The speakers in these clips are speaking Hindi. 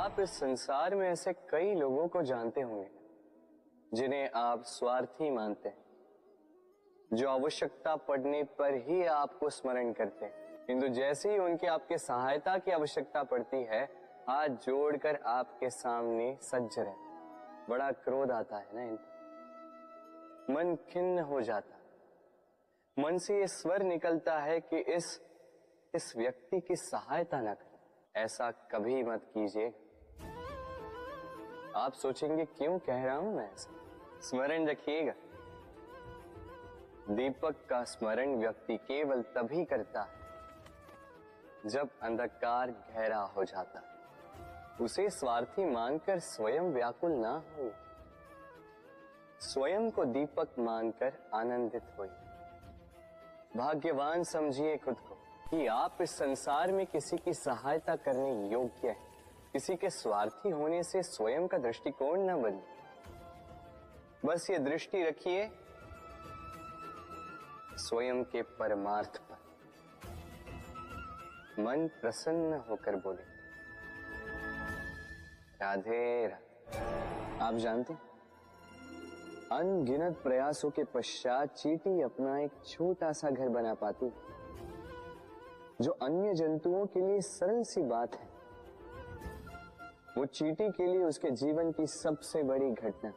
आप इस संसार में ऐसे कई लोगों को जानते होंगे जिन्हें आप स्वार्थी मानते हैं, जो आवश्यकता पड़ने पर ही आपको स्मरण करते हैं, किंतु जैसे ही उनकी आपके सहायता की आवश्यकता पड़ती है हाथ जोड़कर आपके सामने सज्ज रहते। बड़ा क्रोध आता है ना इन पर, मन खिन्न हो जाता, मन से ये स्वर निकलता है कि इस व्यक्ति की सहायता ना करें। ऐसा कभी मत कीजिए। आप सोचेंगे क्यों कह रहा हूं मैं ऐसा? स्मरण रखिएगा, दीपक का स्मरण व्यक्ति केवल तभी करता है जब अंधकार गहरा हो जाता है। उसे स्वार्थी मानकर स्वयं व्याकुल ना हो, स्वयं को दीपक मानकर आनंदित होइए। भाग्यवान समझिए खुद को कि आप इस संसार में किसी की सहायता करने योग्य हैं। किसी के स्वार्थी होने से स्वयं का दृष्टिकोण न बदले। बस ये दृष्टि रखिए स्वयं के परमार्थ पर। मन प्रसन्न होकर बोले, राधे राधे। आप जानते हैं, अनगिनत प्रयासों के पश्चात चींटी अपना एक छोटा सा घर बना पाती, जो अन्य जंतुओं के लिए सरल सी बात है। वो चींटी के लिए उसके जीवन की सबसे बड़ी घटना,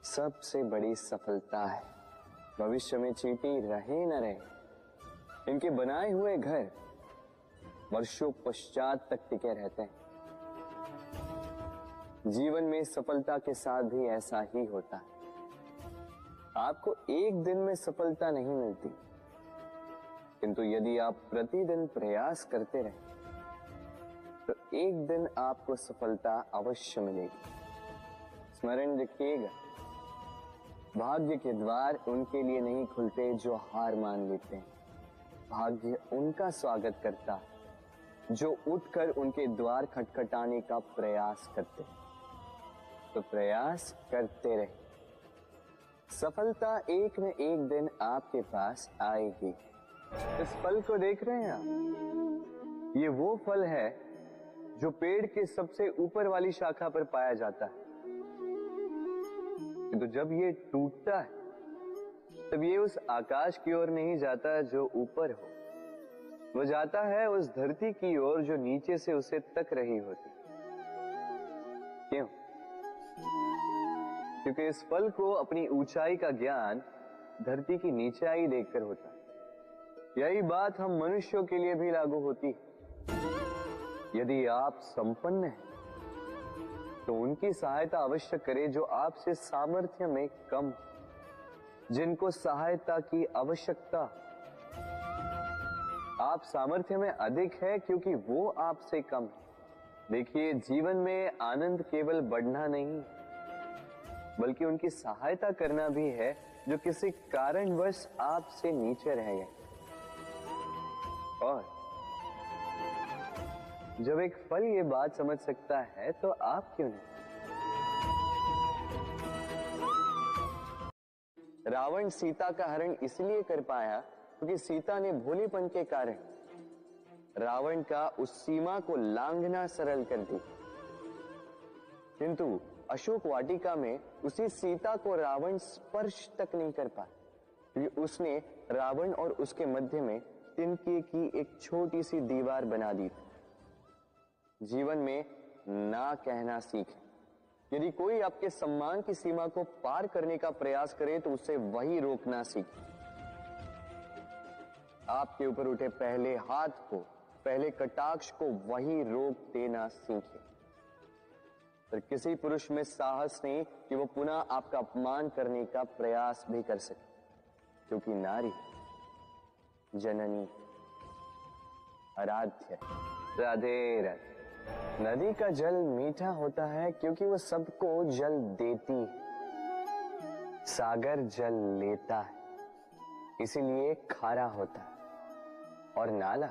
सबसे बड़ी सफलता है। भविष्य में चींटी रहे न रहे, इनके बनाए हुए घर वर्षों पश्चात तक टिके रहते हैं। जीवन में सफलता के साथ भी ऐसा ही होता है। आपको एक दिन में सफलता नहीं मिलती, किंतु यदि आप प्रतिदिन प्रयास करते रहे तो एक दिन आपको सफलता अवश्य मिलेगी। स्मरण रखिएगा, भाग्य के द्वार उनके लिए नहीं खुलते जो हार मान लेते हैं। भाग्य उनका स्वागत करता है जो उठकर उनके द्वार खटखटाने का प्रयास करते हैं। तो प्रयास करते रहे, सफलता एक न एक दिन आपके पास आएगी। इस फल को देख रहे हैं आप? ये वो फल है जो पेड़ के सबसे ऊपर वाली शाखा पर पाया जाता है, तो जब ये टूटता है तब ये उस आकाश की ओर नहीं जाता जो ऊपर हो, वो जाता है उस धरती की ओर जो नीचे से उसे तक रही होती। क्यों? क्योंकि इस फल को अपनी ऊंचाई का ज्ञान धरती की नीचाई देखकर होता है। यही बात हम मनुष्यों के लिए भी लागू होती है। यदि आप संपन्न हैं तो उनकी सहायता अवश्य करें जो आपसे सामर्थ्य में कम, जिनको सहायता की आवश्यकता। आप सामर्थ्य में अधिक है क्योंकि वो आपसे कम है। देखिए, जीवन में आनंद केवल बढ़ना नहीं बल्कि उनकी सहायता करना भी है जो किसी कारणवश आपसे नीचे रह गए। और जब एक फल ये बात समझ सकता है तो आप क्यों नहीं? रावण सीता का हरण इसलिए कर पाया क्योंकि सीता ने भोलेपन के कारण रावण का उस सीमा को लांघना सरल कर दी। किंतु अशोक वाटिका में उसी सीता को रावण स्पर्श तक नहीं कर पाया क्योंकि उसने रावण और उसके मध्य में तिनके की एक छोटी सी दीवार बना दी थी। जीवन में ना कहना सीखें। यदि कोई आपके सम्मान की सीमा को पार करने का प्रयास करे तो उसे वही रोकना सीखें। आपके ऊपर उठे पहले हाथ को, पहले कटाक्ष को वही रोक देना सीखें। पर किसी पुरुष में साहस नहीं कि वो पुनः आपका अपमान करने का प्रयास भी कर सके, क्योंकि नारी जननी आराध्य। राधे राधे। नदी का जल मीठा होता है क्योंकि वो सबको जल देती है। सागर जल लेता है इसीलिए खारा होता है, और नाला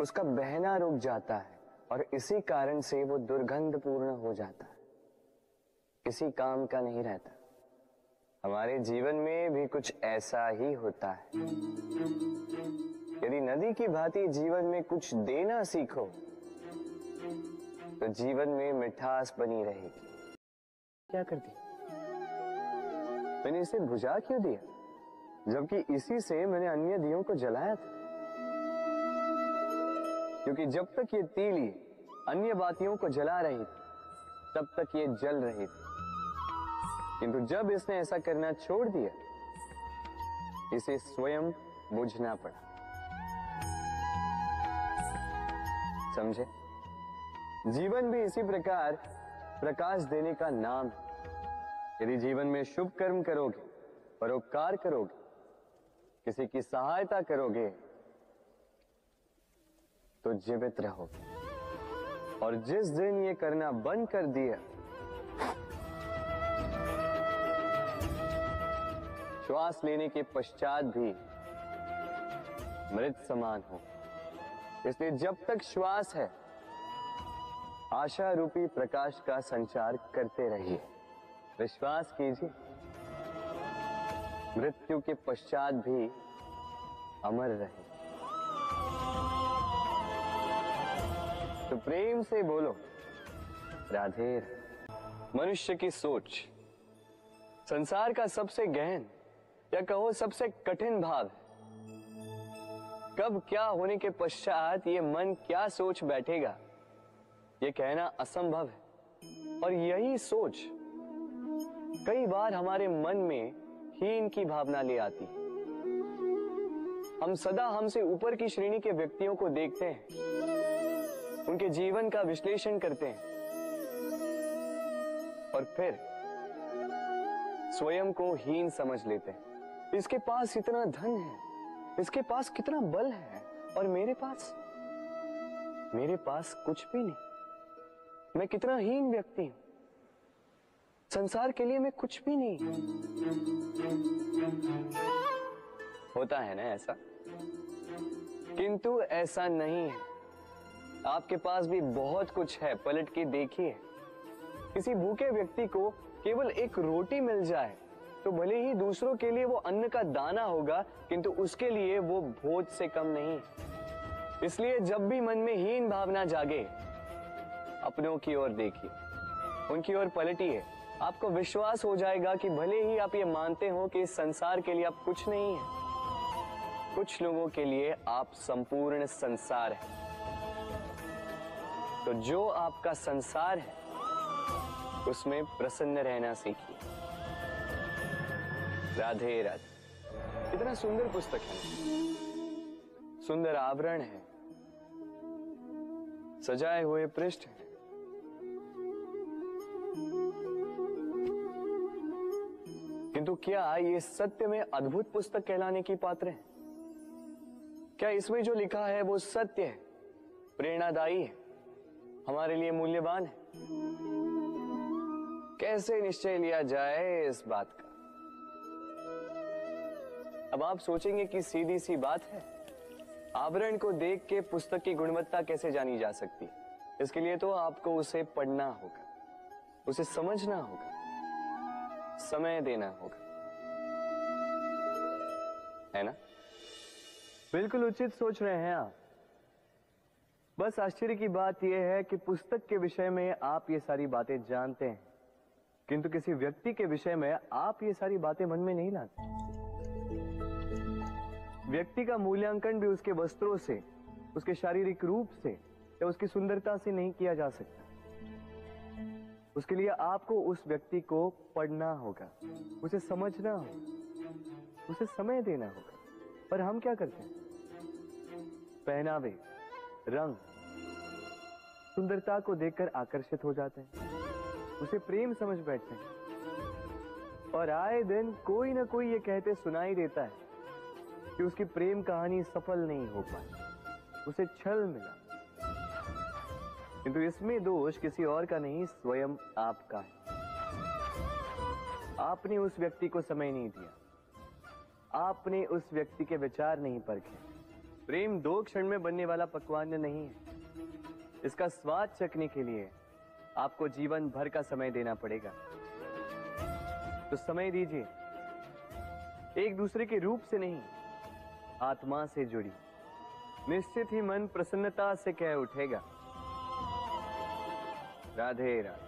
उसका बहना रुक जाता है और इसी कारण से वो दुर्गंधपूर्ण हो जाता है, किसी काम का नहीं रहता। हमारे जीवन में भी कुछ ऐसा ही होता है। यदि नदी की भांति जीवन में कुछ देना सीखो तो जीवन में मिठास बनी रहेगी। क्या कर दी? मैंने इसे बुझा क्यों दिया, जबकि इसी से मैंने अन्य दियों को जलाया था? क्योंकि जब तक ये तीली अन्य बातियों को जला रही थी, तब तक ये जल रही थी। किंतु जब इसने ऐसा करना छोड़ दिया, इसे स्वयं बुझना पड़ा। समझे? जीवन भी इसी प्रकार प्रकाश देने का नाम है। यदि जीवन में शुभ कर्म करोगे, परोपकार करोगे, किसी की सहायता करोगे, तो जीवित रहोगे। और जिस दिन ये करना बंद कर दिया, श्वास लेने के पश्चात भी मृत समान हो। इसलिए जब तक श्वास है, आशा रूपी प्रकाश का संचार करते रहिए। विश्वास कीजिए, मृत्यु के पश्चात भी अमर रहे। तो प्रेम से बोलो राधे। मनुष्य की सोच संसार का सबसे गहन या कहो सबसे कठिन भाव है। कब क्या होने के पश्चात ये मन क्या सोच बैठेगा, ये कहना असंभव है। और यही सोच कई बार हमारे मन में हीन की भावना ले आती है। हम सदा हमसे ऊपर की श्रेणी के व्यक्तियों को देखते हैं, उनके जीवन का विश्लेषण करते हैं और फिर स्वयं को हीन समझ लेते हैं। इसके पास इतना धन है, इसके पास कितना बल है, और मेरे पास कुछ भी नहीं। मैं कितना हीन व्यक्ति हूं, संसार के लिए मैं कुछ भी नहीं। होता है ना ऐसा? किंतु ऐसा नहीं है। आपके पास भी बहुत कुछ है। पलट के देखिए, किसी भूखे व्यक्ति को केवल एक रोटी मिल जाए तो भले ही दूसरों के लिए वो अन्न का दाना होगा, किंतु उसके लिए वो भोज से कम नहीं। इसलिए जब भी मन में हीन भावना जागे, अपनों की ओर देखिए, उनकी ओर पलटिए। आपको विश्वास हो जाएगा कि भले ही आप ये मानते हो कि इस संसार के लिए आप कुछ नहीं है, कुछ लोगों के लिए आप संपूर्ण संसार है। तो जो आपका संसार है, उसमें प्रसन्न रहना सीखिए। राधे राधे। कितना सुंदर पुस्तक है, सुंदर आवरण है, सजाए हुए पृष्ठ है। किंतु क्या ये सत्य में अद्भुत पुस्तक कहलाने की पात्र है? क्या इसमें जो लिखा है वो सत्य है, प्रेरणादायी है, हमारे लिए मूल्यवान है? कैसे निश्चय लिया जाए इस बात का? अब आप सोचेंगे कि सीधी सी बात है, आवरण को देख के पुस्तक की गुणवत्ता कैसे जानी जा सकती है? इसके लिए तो आपको उसे पढ़ना होगा, उसे समझना होगा, समय देना होगा, है ना? बिल्कुल उचित सोच रहे हैं आप। बस आश्चर्य की बात यह है कि पुस्तक के विषय में आप ये सारी बातें जानते हैं, किंतु किसी व्यक्ति के विषय में आप ये सारी बातें मन में नहीं लाते। व्यक्ति का मूल्यांकन भी उसके वस्त्रों से, उसके शारीरिक रूप से या उसकी सुंदरता से नहीं किया जा सकता। उसके लिए आपको उस व्यक्ति को पढ़ना होगा, उसे समझना होगा, उसे समय देना होगा। पर हम क्या करते हैं? पहनावे, रंग, सुंदरता को देखकर आकर्षित हो जाते हैं, उसे प्रेम समझ बैठते हैं। और आए दिन कोई ना कोई ये कहते सुनाई देता है कि उसकी प्रेम कहानी सफल नहीं हो पाई, उसे छल मिला। किंतु इसमें दोष किसी और का नहीं, स्वयं आपका है। आपने उस व्यक्ति को समय नहीं दिया, आपने उस व्यक्ति के विचार नहीं परखे। प्रेम 2 क्षण में बनने वाला पकवान नहीं है। इसका स्वाद चखने के लिए आपको जीवन भर का समय देना पड़ेगा। तो समय दीजिए, एक दूसरे के रूप से नहीं, आत्मा से जुड़ी। निश्चित ही मन प्रसन्नता से कह उठेगा, राधे राधे।